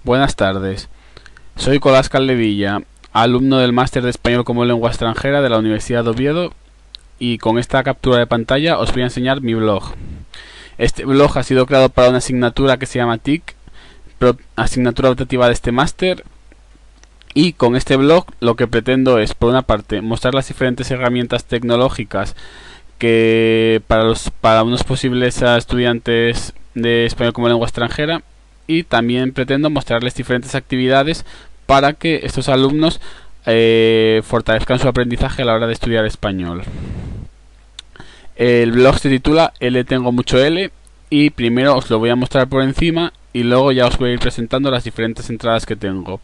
Buenas tardes, soy Colás Caldevilla, alumno del Máster de Español como Lengua Extranjera de la Universidad de Oviedo, y con esta captura de pantalla os voy a enseñar mi blog. Este blog ha sido creado para una asignatura que se llama TIC, asignatura optativa de este máster, y con este blog lo que pretendo es, por una parte, mostrar las diferentes herramientas tecnológicas que para unos posibles estudiantes de español como lengua extranjera, y también pretendo mostrarles diferentes actividades para que estos alumnos fortalezcan su aprendizaje a la hora de estudiar español. El blog se titula L tengo mucho L, y primero os lo voy a mostrar por encima y luego ya os voy a ir presentando las diferentes entradas que tengo.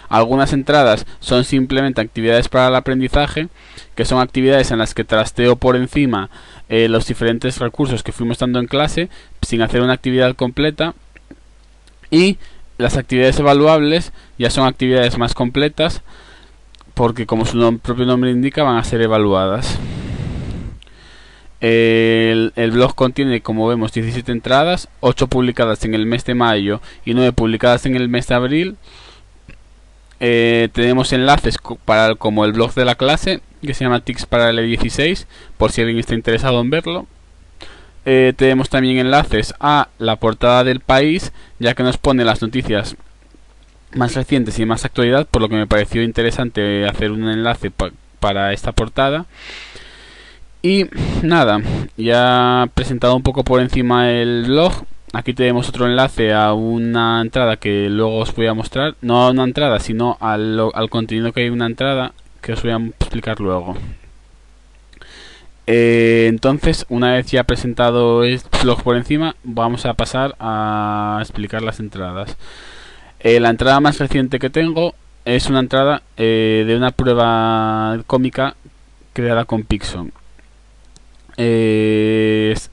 Algunas entradas son simplemente actividades para el aprendizaje, que son actividades en las que trasteo por encima los diferentes recursos que fuimos dando en clase sin hacer una actividad completa. Y las actividades evaluables ya son actividades más completas, porque como su propio nombre indica, van a ser evaluadas. El blog contiene, como vemos, 17 entradas, 8 publicadas en el mes de mayo y 9 publicadas en el mes de abril. Tenemos enlaces como el blog de la clase, que se llama Tics para L16, por si alguien está interesado en verlo. Tenemos también enlaces a la portada del país, ya que nos pone las noticias más recientes y más actualidad, por lo que me pareció interesante hacer un enlace para esta portada. Y nada, ya he presentado un poco por encima el blog. Aquí tenemos otro enlace a una entrada que luego os voy a mostrar. No a una entrada, sino al contenido que hay en una entrada, que os voy a explicar luego. Entonces, una vez ya presentado el blog por encima, vamos a pasar a explicar las entradas. La entrada más reciente que tengo es una entrada de una prueba cómica creada con Pixon.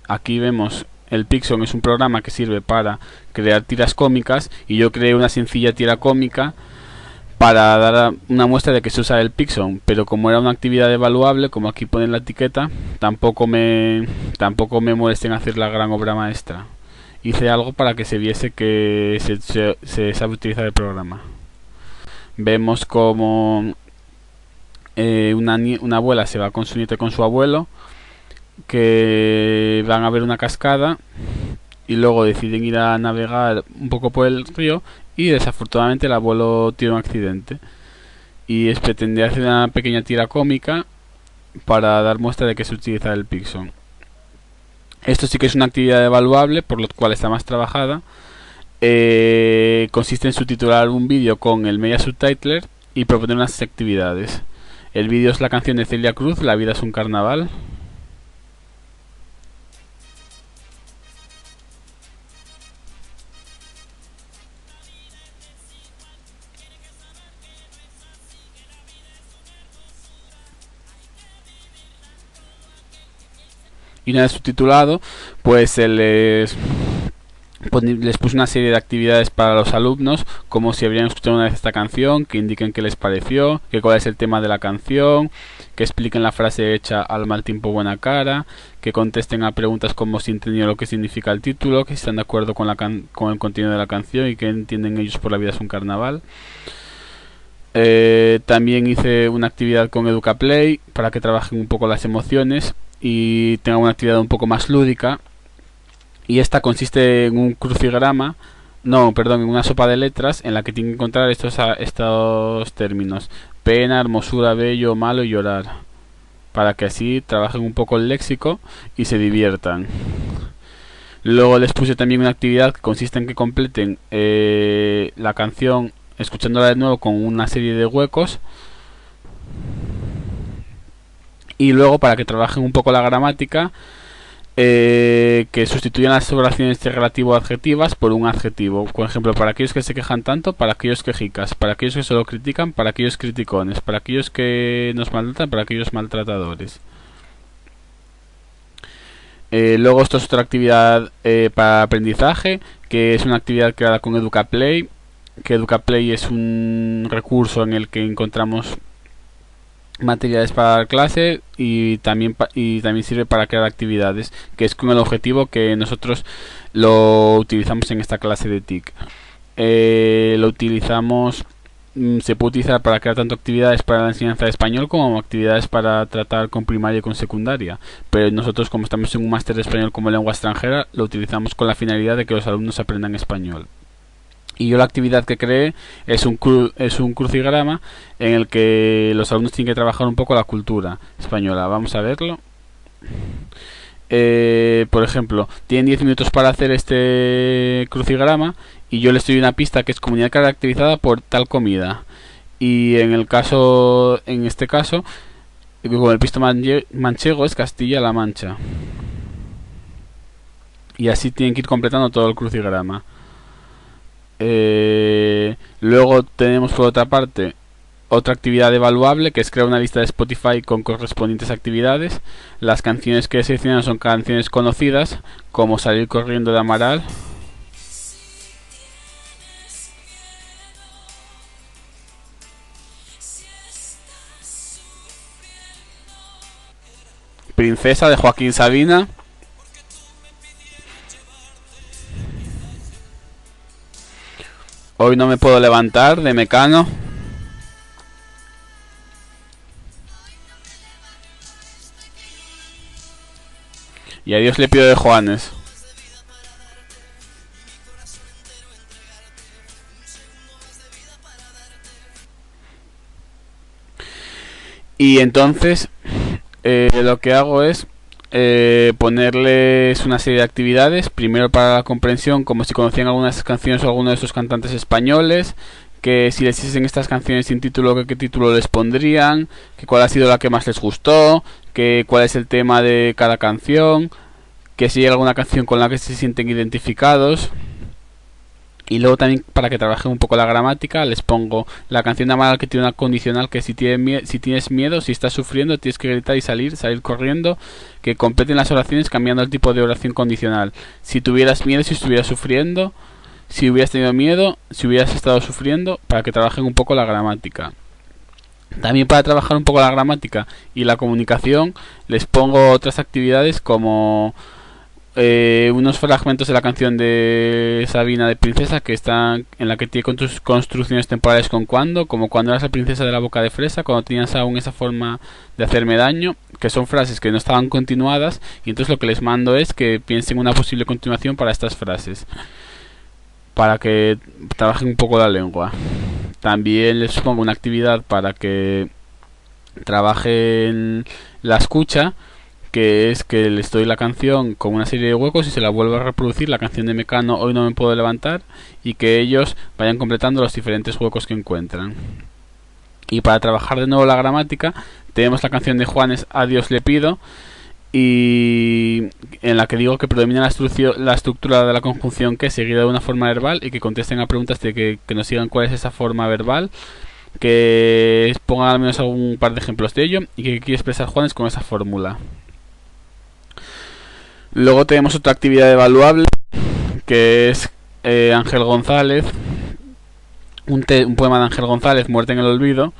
Aquí vemos el Pixon es un programa que sirve para crear tiras cómicas, y yo creé una sencilla tira cómica para dar una muestra de que se usa el Pixon, pero como era una actividad evaluable, como aquí pone en la etiqueta, tampoco me molesté en hacer la gran obra maestra. Hice algo para que se viese que se sabe utilizar el programa. Vemos como una abuela se va con su nieto y con su abuelo, que van a ver una cascada y luego deciden ir a navegar un poco por el río, y desafortunadamente el abuelo tiene un accidente, y pretendía hacer una pequeña tira cómica para dar muestra de que se utiliza el Pixon. Esto sí que es una actividad evaluable, por lo cual está más trabajada. Consiste en subtitular un vídeo con el Media Subtitler y proponer unas actividades. El vídeo es la canción de Celia Cruz, La vida es un carnaval. Y una vez subtitulado, pues les puse una serie de actividades para los alumnos, como si habrían escuchado una vez esta canción, que indiquen qué les pareció, que cuál es el tema de la canción, que expliquen la frase hecha al mal tiempo buena cara, que contesten a preguntas como si entendieron lo que significa el título, que si están de acuerdo con el contenido de la canción y que entienden ellos por La vida es un carnaval. También hice una actividad con EducaPlay para que trabajen un poco las emociones y tengan una actividad un poco más lúdica, y esta consiste en un crucigrama, en una sopa de letras en la que tienen que encontrar estos términos: pena, hermosura, bello, malo y llorar, para que así trabajen un poco el léxico y se diviertan. Luego les puse también una actividad que consiste en que completen la canción escuchándola de nuevo con una serie de huecos, y luego para que trabajen un poco la gramática, que sustituyan las oraciones de relativo adjetivas por un adjetivo. Por ejemplo, para aquellos que se quejan tanto, para aquellos quejicas, para aquellos que solo critican, para aquellos criticones, para aquellos que nos maltratan, para aquellos maltratadores. Luego esto es otra actividad para aprendizaje, que es una actividad creada con EducaPlay, que EducaPlay es un recurso en el que encontramos materiales para la clase, y también sirve para crear actividades, que es con el objetivo que nosotros lo utilizamos en esta clase de TIC. lo utilizamos, se puede utilizar para crear tanto actividades para la enseñanza de español como actividades para tratar con primaria y con secundaria, pero nosotros, como estamos en un máster de español como lengua extranjera, lo utilizamos con la finalidad de que los alumnos aprendan español. Y yo la actividad que creé es un crucigrama en el que los alumnos tienen que trabajar un poco la cultura española. Vamos a verlo. Por ejemplo, tienen 10 minutos para hacer este crucigrama y yo les doy una pista que es comunidad caracterizada por tal comida. Y en este caso, con el pisto manchego es Castilla-La Mancha. Y así tienen que ir completando todo el crucigrama. Luego tenemos por otra parte otra actividad evaluable, que es crear una lista de Spotify con correspondientes actividades. Las canciones que seleccionan son canciones conocidas, como Salir corriendo de Amaral, Princesa de Joaquín Sabina, Hoy no me puedo levantar de Mecano, y A Dios le pido de Juanes. Y entonces lo que hago es ponerles una serie de actividades, primero para la comprensión, como si conocían algunas canciones o alguno de esos cantantes españoles, que si les hiciesen estas canciones sin título, qué título les pondrían, que cuál ha sido la que más les gustó, que cuál es el tema de cada canción, que si hay alguna canción con la que se sienten identificados. Y luego también, para que trabajen un poco la gramática, les pongo la canción de Amaral, que tiene una condicional que si tienes miedo, si estás sufriendo, tienes que gritar y salir corriendo, que completen las oraciones cambiando el tipo de oración condicional. Si tuvieras miedo, si estuvieras sufriendo, si hubieras tenido miedo, si hubieras estado sufriendo, para que trabajen un poco la gramática. También, para trabajar un poco la gramática y la comunicación, les pongo otras actividades como unos fragmentos de la canción de Sabina de Princesa, que están en la que tiene construcciones temporales con cuando, como cuando eras la princesa de la boca de fresa, cuando tenías aún esa forma de hacerme daño, que son frases que no estaban continuadas, y entonces lo que les mando es que piensen una posible continuación para estas frases, para que trabajen un poco la lengua. También les pongo una actividad para que trabajen la escucha, que es que les doy la canción con una serie de huecos y se la vuelvo a reproducir, la canción de Mecano, Hoy no me puedo levantar, y que ellos vayan completando los diferentes huecos que encuentran. Y para trabajar de nuevo la gramática, tenemos la canción de Juanes, A Dios le pido, y en la que digo que predomina la estructura de la conjunción que, seguida de una forma verbal, y que contesten a preguntas de que nos digan cuál es esa forma verbal, que pongan al menos algún par de ejemplos de ello, y que quiere expresar Juanes con esa fórmula. Luego tenemos otra actividad evaluable, que es Ángel González, un poema de Ángel González, Muerte en el olvido,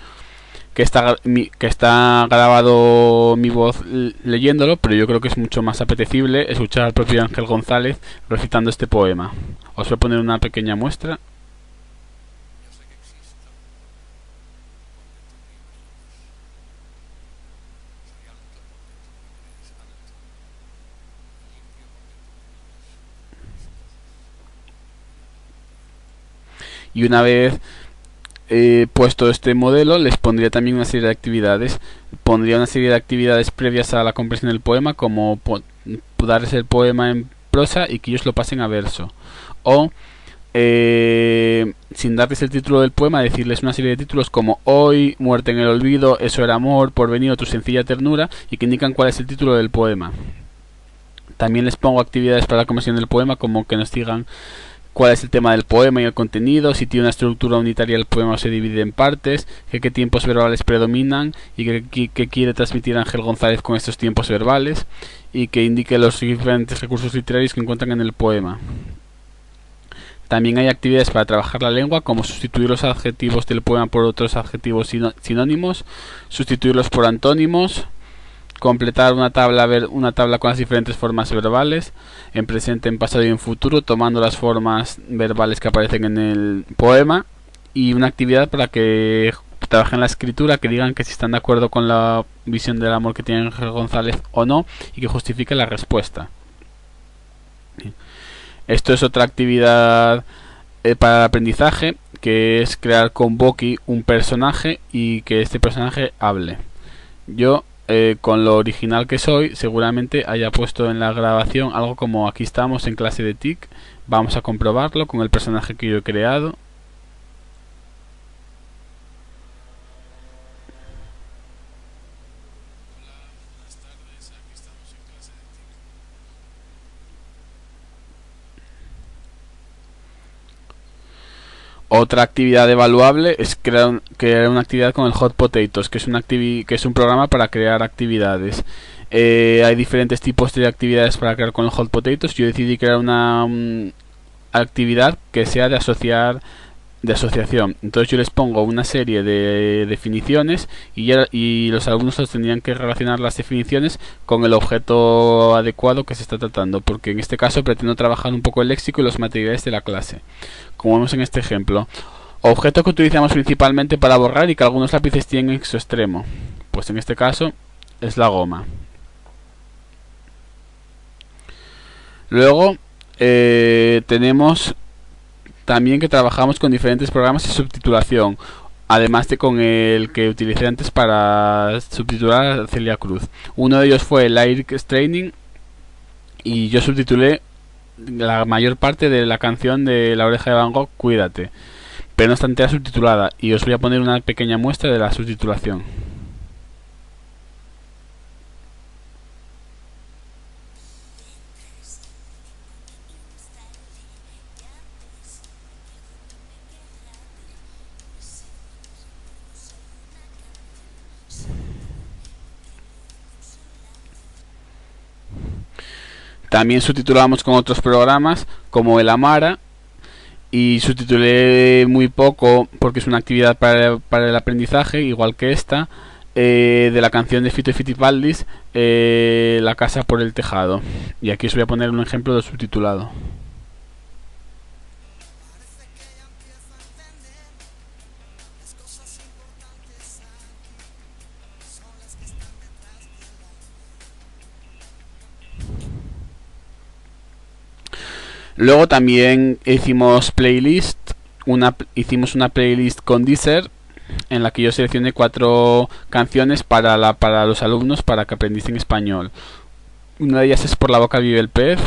que está grabado mi voz leyéndolo, pero yo creo que es mucho más apetecible escuchar al propio Ángel González recitando este poema. Os voy a poner una pequeña muestra. Y una vez puesto este modelo, les pondría también una serie de actividades. Pondría una serie de actividades previas a la comprensión del poema, como darles el poema en prosa y que ellos lo pasen a verso. O, sin darles el título del poema, decirles una serie de títulos como Hoy, Muerte en el olvido, Eso era amor, Porvenir, Tu sencilla ternura, y que indican cuál es el título del poema. También les pongo actividades para la comprensión del poema, como que nos digan cuál es el tema del poema y el contenido, si tiene una estructura unitaria el poema o se divide en partes, qué tiempos verbales predominan y qué quiere transmitir Ángel González con estos tiempos verbales, y que indique los diferentes recursos literarios que encuentran en el poema. También hay actividades para trabajar la lengua, como sustituir los adjetivos del poema por otros adjetivos sinónimos, sustituirlos por antónimos, completar una tabla con las diferentes formas verbales en presente, en pasado y en futuro, tomando las formas verbales que aparecen en el poema, y una actividad para que trabajen la escritura, que digan que si están de acuerdo con la visión del amor que tiene Ángel González o no, y que justifique la respuesta. Esto es otra actividad para el aprendizaje, que es crear con Boki un personaje y que este personaje hable. Yo, con lo original que soy, seguramente haya puesto en la grabación algo como: aquí estamos en clase de TIC, vamos a comprobarlo con el personaje que yo he creado. Otra actividad evaluable es crear una actividad con el Hot Potatoes, que es un programa para crear actividades. Hay diferentes tipos de actividades para crear con el Hot Potatoes. Yo decidí crear una actividad que sea de asociación. Entonces yo les pongo una serie de definiciones y los alumnos tendrían que relacionar las definiciones con el objeto adecuado que se está tratando, porque en este caso pretendo trabajar un poco el léxico y los materiales de la clase, como vemos en este ejemplo. Objeto que utilizamos principalmente para borrar y que algunos lápices tienen en su extremo, pues en este caso es la goma. Luego tenemos también que trabajamos con diferentes programas de subtitulación, además de con el que utilicé antes para subtitular a Celia Cruz. Uno de ellos fue el Lyrics Training, y yo subtitulé la mayor parte de la canción de La Oreja de Van Gogh, Cuídate, pero no está entera subtitulada, y os voy a poner una pequeña muestra de la subtitulación. También subtitulamos con otros programas como el Amara, y subtitulé muy poco porque es una actividad para el aprendizaje, igual que esta, de la canción de Fito y Fitipaldis, La casa por el tejado. Y aquí os voy a poner un ejemplo de subtitulado. Luego también hicimos hicimos una playlist con Deezer, en la que yo seleccioné 4 canciones para los alumnos para que aprendiesen español. Una de ellas es Por la boca vive el pez.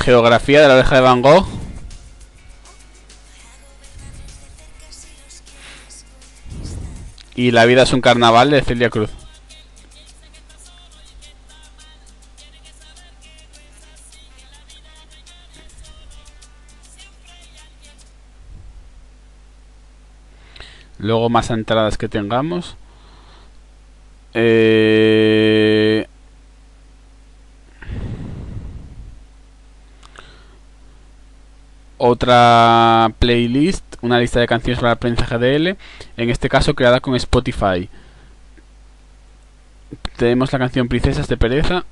Geografía de La Oreja de Van Gogh. Y La vida es un carnaval de Celia Cruz. Luego más entradas que tengamos. Otra playlist, una lista de canciones para el aprendizaje de L, en este caso creada con Spotify. Tenemos la canción Princesas de Pereza.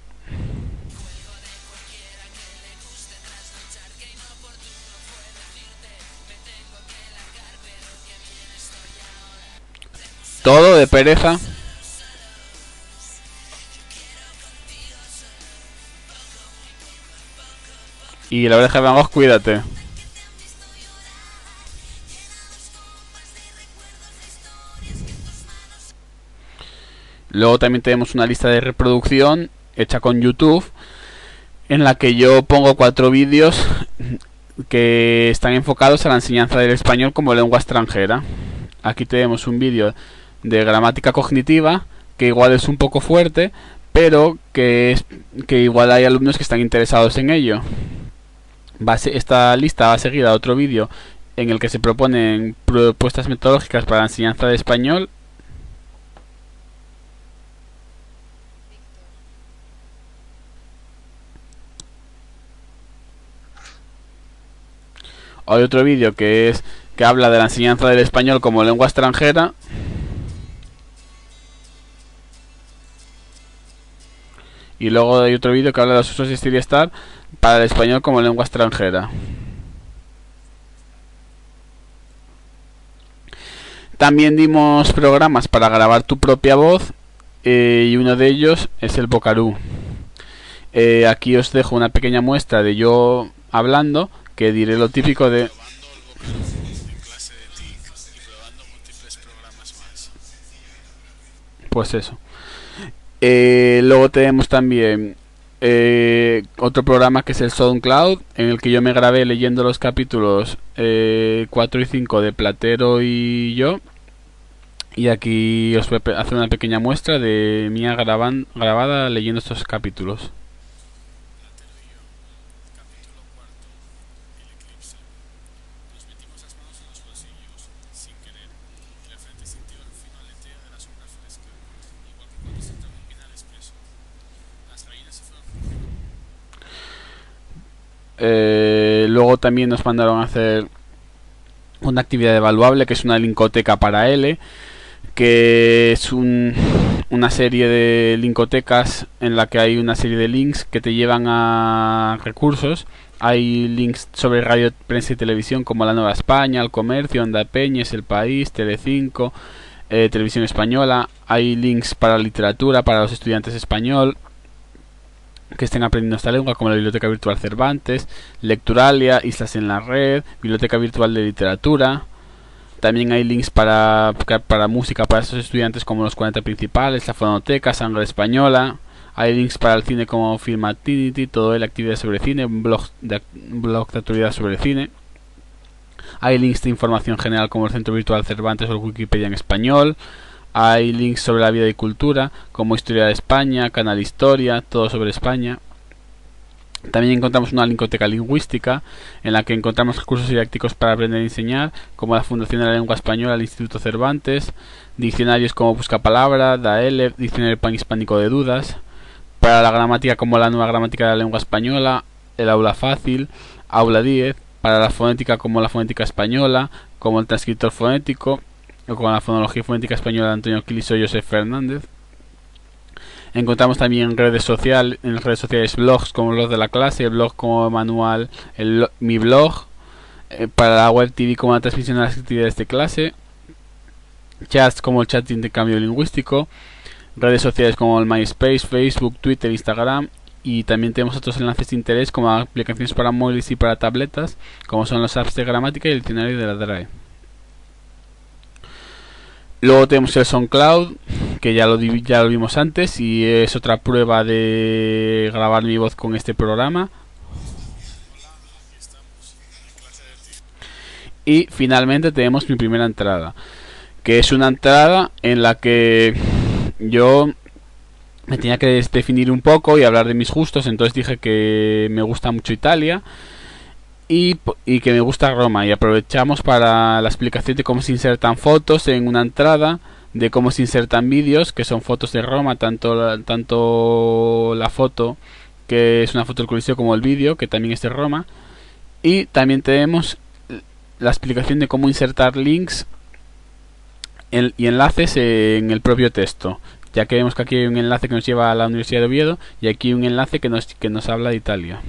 Todo de Pereza. Y La Oreja de Van Gogh, Cuídate. Luego también tenemos una lista de reproducción hecha con YouTube, en la que yo pongo 4 vídeos que están enfocados a la enseñanza del español como lengua extranjera. Aquí tenemos un vídeo de gramática cognitiva, que igual es un poco fuerte, pero que igual hay alumnos que están interesados en ello. Esta lista va seguida a otro vídeo en el que se proponen propuestas metodológicas para la enseñanza de español. Hay otro vídeo que habla de la enseñanza del español como lengua extranjera. Y luego hay otro vídeo que habla de los usos de StudyStar para el español como lengua extranjera. También dimos programas para grabar tu propia voz, y uno de ellos es el Vocaroo. Aquí os dejo una pequeña muestra de yo hablando, que diré lo típico de... Pues eso. Luego tenemos también otro programa que es el SoundCloud, en el que yo me grabé leyendo los capítulos 4 y 5 de Platero y yo. Y aquí os voy a hacer una pequeña muestra de mía grabada leyendo estos capítulos. Luego también nos mandaron a hacer una actividad evaluable, que es una linkoteca para L, que es una serie de linkotecas en la que hay una serie de links que te llevan a recursos. Hay links sobre radio, prensa y televisión como La Nueva España, El Comercio, Onda Peñes, El País, Telecinco, Televisión Española. Hay links para literatura para los estudiantes español que estén aprendiendo esta lengua, como la Biblioteca Virtual Cervantes, Lecturalia, Islas en la Red, Biblioteca Virtual de Literatura. También hay links para música para estos estudiantes, como los 40 principales, la Fonoteca, Sangre Española. Hay links para el cine como Film Activity, todo el actividad sobre cine, un blog de actualidad sobre cine. Hay links de información general como el Centro Virtual Cervantes o Wikipedia en español. Hay links sobre la vida y cultura, como Historia de España, Canal Historia, todo sobre España. También encontramos una linkoteca lingüística, en la que encontramos recursos didácticos para aprender y enseñar, como la Fundación de la Lengua Española, el Instituto Cervantes, diccionarios como Buscapalabra, DAELEP, Diccionario Panhispánico de Dudas, para la gramática como la Nueva Gramática de la Lengua Española, el Aula Fácil, Aula 10, para la fonética como la Fonética Española, como el Transcriptor Fonético, o con la Fonología Fonética Española de Antonio Quiliso y Josep Fernández. Encontramos también en redes sociales blogs como los de la clase, el blog como manual, mi blog, para la web TV como la transmisión de las actividades de clase, chats como el chat de intercambio lingüístico, redes sociales como el MySpace, Facebook, Twitter, Instagram, y también tenemos otros enlaces de interés como aplicaciones para móviles y para tabletas, como son los apps de gramática y el diccionario de la DRAE. Luego tenemos el SoundCloud, que ya lo vimos antes, y es otra prueba de grabar mi voz con este programa. Y finalmente tenemos mi primera entrada, que es una entrada en la que yo me tenía que definir un poco y hablar de mis gustos. Entonces dije que me gusta mucho Italia y que me gusta Roma, y aprovechamos para la explicación de cómo se insertan fotos en una entrada, de cómo se insertan vídeos, que son fotos de Roma, tanto la foto, que es una foto del Coliseo, como el vídeo, que también es de Roma. Y también tenemos la explicación de cómo insertar links y enlaces en el propio texto, ya que vemos que aquí hay un enlace que nos lleva a la Universidad de Oviedo y aquí hay un enlace que nos habla de Italia.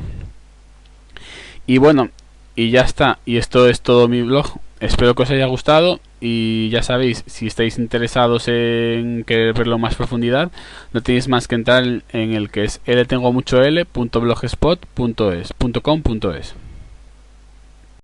Y bueno, y ya está, y esto es todo mi blog. Espero que os haya gustado, y ya sabéis, si estáis interesados en querer verlo en más profundidad, no tenéis más que entrar en el que es ltengomuchoL.blogspot.com.es.